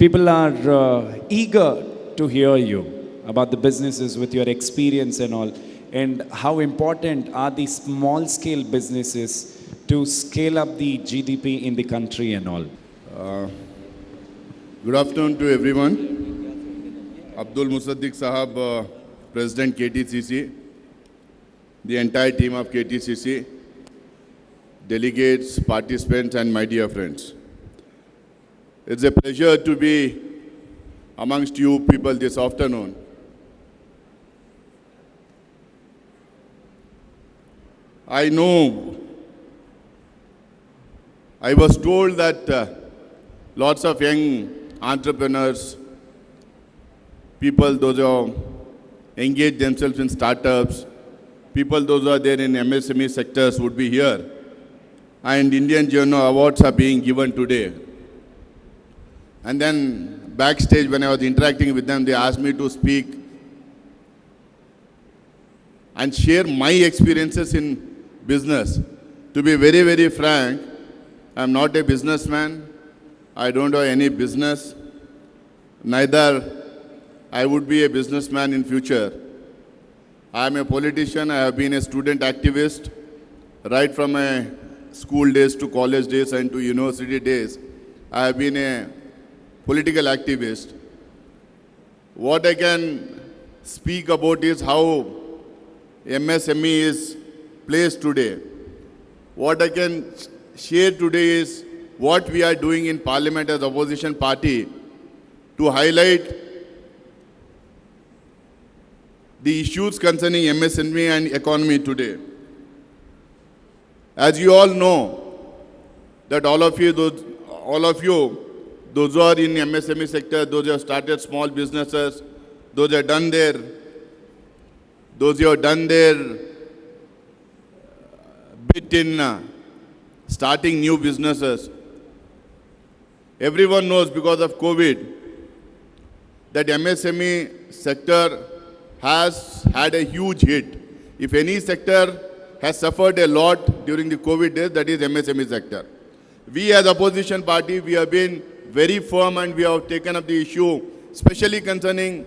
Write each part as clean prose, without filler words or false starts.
People are eager to hear you about the businesses with your experience and all, and how important are these small scale businesses to scale up the GDP in the country and all. Good afternoon to everyone. Abdul Musaddiq Sahab, President KTCC, the entire team of KTCC, delegates, participants, and my dear friends. It's a pleasure to be amongst you people this afternoon. I know, I was told that lots of young entrepreneurs, people those who engage themselves in startups, people those who are there in MSME sectors would be here. And Indian Journo awards are being given today. And then backstage when I was interacting with them, they asked me to speak and share my experiences in business. To be very, very frank, I'm not a businessman. I don't have any business. Neither I would be a businessman in future. I am a politician. I have been a student activist right from my school days to college days and to university days. I have been a political activist. What I can speak about is how MSME is placed today. What I can share today is what we are doing in Parliament as opposition party to highlight the issues concerning MSME and economy today. As you all know, that all of you, those who are in MSME sector, those who have started small businesses, those who have done their bit in starting new businesses. Everyone knows because of COVID that MSME sector has had a huge hit. If any sector has suffered a lot during the COVID days, that is MSME sector. We as opposition party, we have been very firm and we have taken up the issue, especially concerning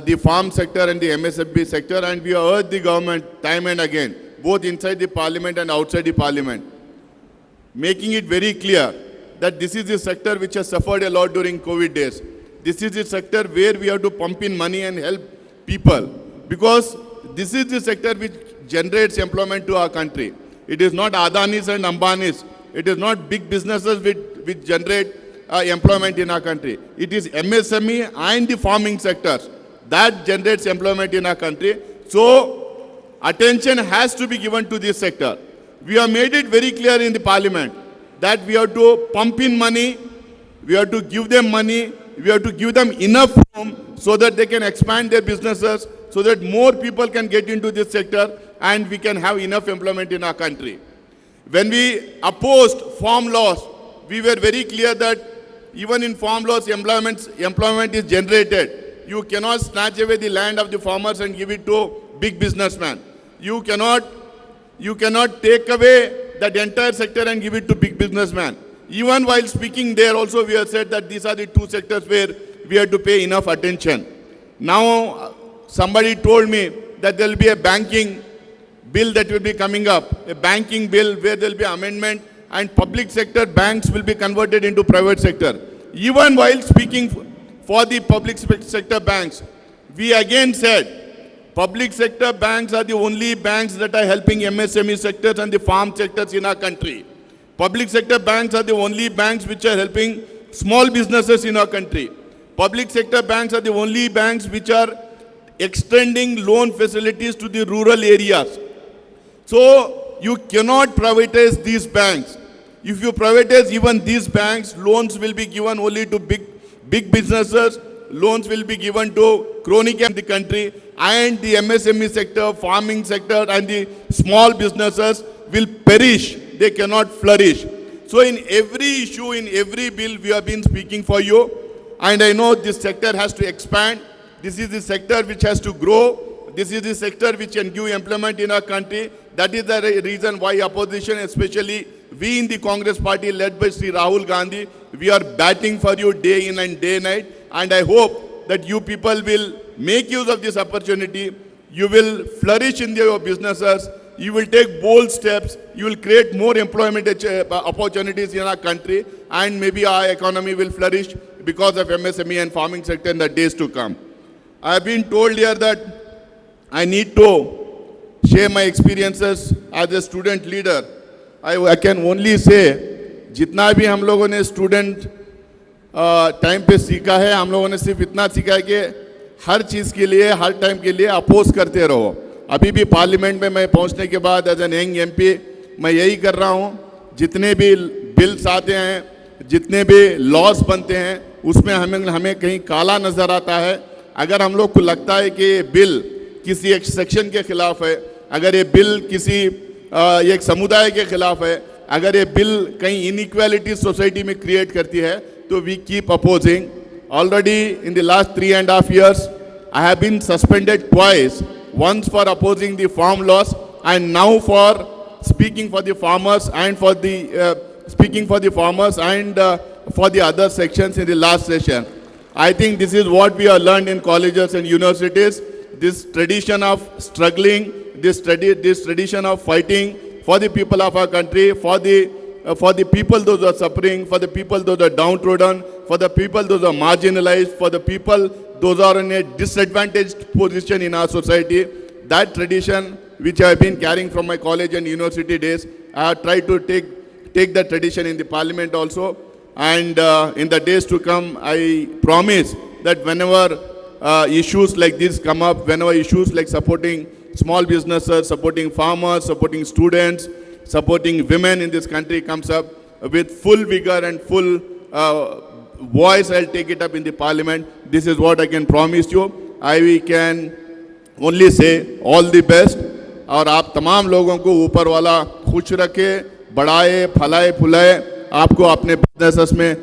the farm sector and the MSME sector, and we have urged the government time and again, both inside the parliament and outside the parliament, making it very clear that this is the sector which has suffered a lot during COVID days. This is the sector where we have to pump in money and help people, because this is the sector which generates employment to our country. It is not Adanis and Ambanis. It is not big businesses which generate employment in our country. It is MSME and the farming sectors that generates employment in our country. So attention has to be given to this sector. We have made it very clear in the parliament that we have to pump in money, we have to give them money, we have to give them enough room so that they can expand their businesses, so that more people can get into this sector and we can have enough employment in our country. When we opposed farm laws, we were very clear that even in farm laws, employment is generated. You cannot snatch away the land of the farmers and give it to big businessmen. You cannot take away that entire sector and give it to big businessmen. Even while speaking there also, we have said that these are the two sectors where we have to pay enough attention. Now, somebody told me that there will be a banking bill that will be coming up, a banking bill where there will be amendment and public sector banks will be converted into private sector. Even while speaking for the public sector banks, we again said public sector banks are the only banks that are helping MSME sectors and the farm sectors in our country. Public sector banks are the only banks which are helping small businesses in our country. Public sector banks are the only banks which are extending loan facilities to the rural areas. So you cannot privatize these banks. If you privatize even these banks, loans will be given only to big businesses, loans will be given to chronic in the country, and the MSME sector, farming sector and the small businesses will perish. They cannot flourish. So in every issue, in every bill, we have been speaking for you. And I know this sector has to expand. This is the sector which has to grow. This is the sector which can give employment in our country. That is the reason why opposition, especially we in the Congress party led by Sri Rahul Gandhi, We are batting for you day in and day night, and I hope that you people will make use of this opportunity. You will flourish in your businesses. You will take bold steps. You will create more employment opportunities in our country, and maybe our economy will flourish because of MSME and farming sector in the days to come. I have been told here that I need to share my experiences as a student leader. I can only say, जितना भी हम लोगों ने student time पे सीखा है, हम लोगों ने सिर्फ इतना सीखा है कि हर चीज़ के लिए, हर टाइम के लिए अपोज करते रहो. अभी भी पार्लियामेंट में मैं पहुंचने के बाद एज एन यंग एमपी मैं यही कर रहा हूं. जितने भी बिल्स आते हैं, जितने भी लॉस बनते हैं, उसमें हमें कहीं काला नज़र आता है. अगर हम लोग को लगता है कि ये बिल किसी एक सेक्शन के खिलाफ है, अगर ये बिल किसी एक समुदाय के खिलाफ है, अगर ये बिल कहीं इनइक्वालिटी सोसाइटी में क्रिएट करती है, तो we keep opposing. Already in the last 3.5 years I have been suspended twice, once for opposing the farm laws and now for speaking for the farmers and for the for the other sections in the last session. I think this is what we have learned in colleges and universities. This tradition of struggling, this tradition of fighting for the people of our country, for the people those are suffering, for the people those are downtrodden, for the people those are marginalized, for the people those are in a disadvantaged position in our society. That tradition which I have been carrying from my college and university days, I have tried to take that tradition in the parliament also. And in the days to come, I promise that whenever issues like this come up, whenever issues like supporting small businesses, supporting farmers, supporting students, supporting women in this country comes up, with full vigor and full voice, I'll take it up in the parliament. This is what I can promise you. I can only say all the best. और आप तमाम लोगों को ऊपर वाला खुश रखे, बढ़ाए, फलाए, फुलाए, आपको अपने बिजनेसेस में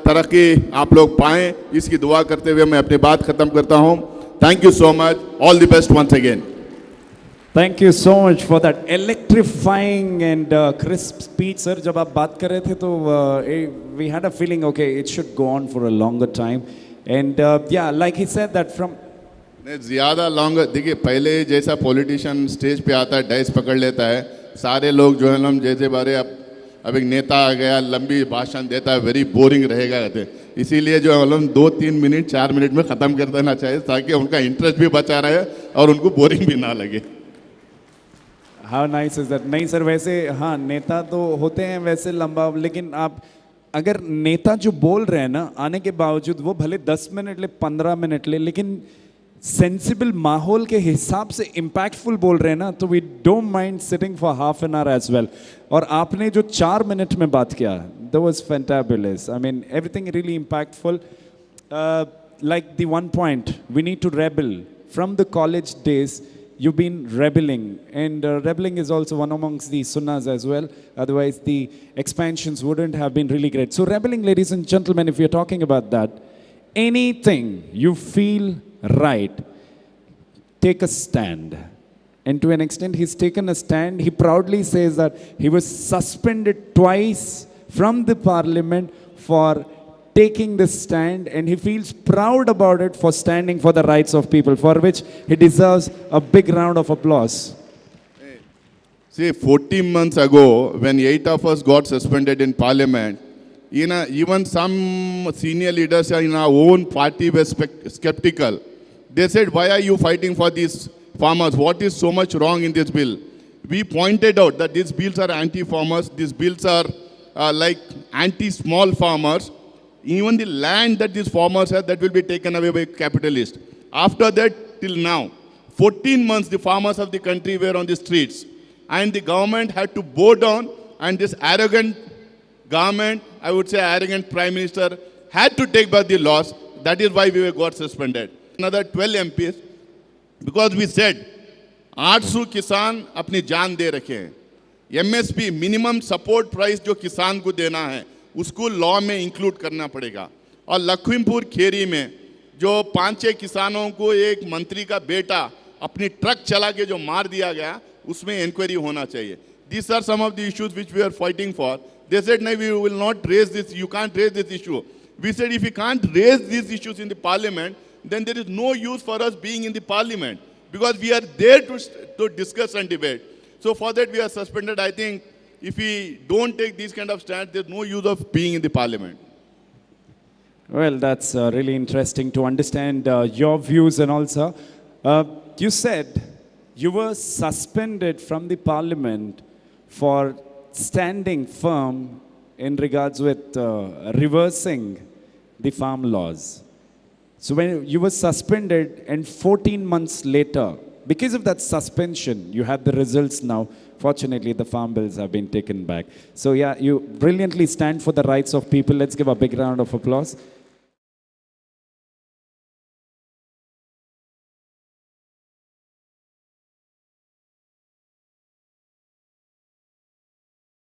तरक्की आप लोग पाएं, इसकी दुआ करते हुए मैं अपनी बात खत्म करता हूं. Thank you so much. All the best once again. Thank you so much for that electrifying and crisp speech, sir. जब आप बात कर रहे थे तो we had a feeling, okay, it should go on for a longer time. And yeah, like he said that from ज़्यादा long, देखिए पहले जैसा पॉलिटिशियन स्टेज पे आता है, डाइस पकड़ लेता है, सारे लोग जो है हम जैसे बारे अब एक नेता आ गया, लंबी भाषण देता है, वेरी बोरिंग रहेगा कहते हैं. इसीलिए जो हम 2-3 मिनट 4 मिनट में ख़त्म कर देना चाहिए, ताकि उनका इंटरेस्ट भी बचा रहे और उनको बोरिंग भी ना लगे. How nice is that? नहीं सर, वैसे हाँ नेता तो होते हैं वैसे लंबा, लेकिन आप अगर नेता जो बोल रहे हैं ना, आने के बावजूद वो भले 10 मिनट ले, 15 मिनट ले, लेकिन सेंसिबल माहौल के हिसाब से इम्पैक्टफुल बोल रहे हैं ना, तो we don't mind sitting for half an hour as well. और आपने जो 4 मिनट में बात किया, that was fantabulous. I mean everything really impactful. Like the one point, we need to rebel from the college days. You've been rebelling, and rebelling is also one amongst the sunnahs as well. Otherwise, the expansions wouldn't have been really great. So, rebelling, ladies and gentlemen, if you're talking about that, anything you feel right, take a stand. And to an extent, he's taken a stand. He proudly says that he was suspended twice from the parliament for taking this stand, and he feels proud about it for standing for the rights of people, for which he deserves a big round of applause. See, 14 months ago, when 8 of us got suspended in parliament, even some senior leaders in our own party were skeptical. They said, why are you fighting for these farmers? What is so much wrong in this bill? We pointed out that these bills are anti-farmers. These bills are like anti-small farmers. Even the land that these farmers have, that will be taken away by capitalists. After that, till now, 14 months, the farmers of the country were on the streets. And the government had to bow down, and this arrogant government, I would say arrogant prime minister, had to take back the laws. That is why we got suspended. Another 12 MPs, because we said, 800 किसान अपनी जान दे रखे हैं. MSP, minimum support price जो किसान को देना है, उसको लॉ में इंक्लूड करना पड़ेगा. और लखीमपुर खेरी में जो 5-6 किसानों को एक मंत्री का बेटा अपनी ट्रक चला के जो मार दिया गया, उसमें इंक्वायरी होना चाहिए. These are some of the issues which we are fighting for. They said, no, we will not raise this, you can't raise this issue. We said, if we can't raise these issues in the parliament, then there is no use for us being in the parliament, because we are there to discuss and debate. So for that we are suspended. I think if we don't take these kind of stands, there's no use of being in the parliament. Well, that's really interesting to understand your views and also. You said you were suspended from the parliament for standing firm in regards with reversing the farm laws. So when you were suspended and 14 months later, because of that suspension, you had the results now. Fortunately, the farm bills have been taken back. So yeah, you brilliantly stand for the rights of people. Let's give a big round of applause.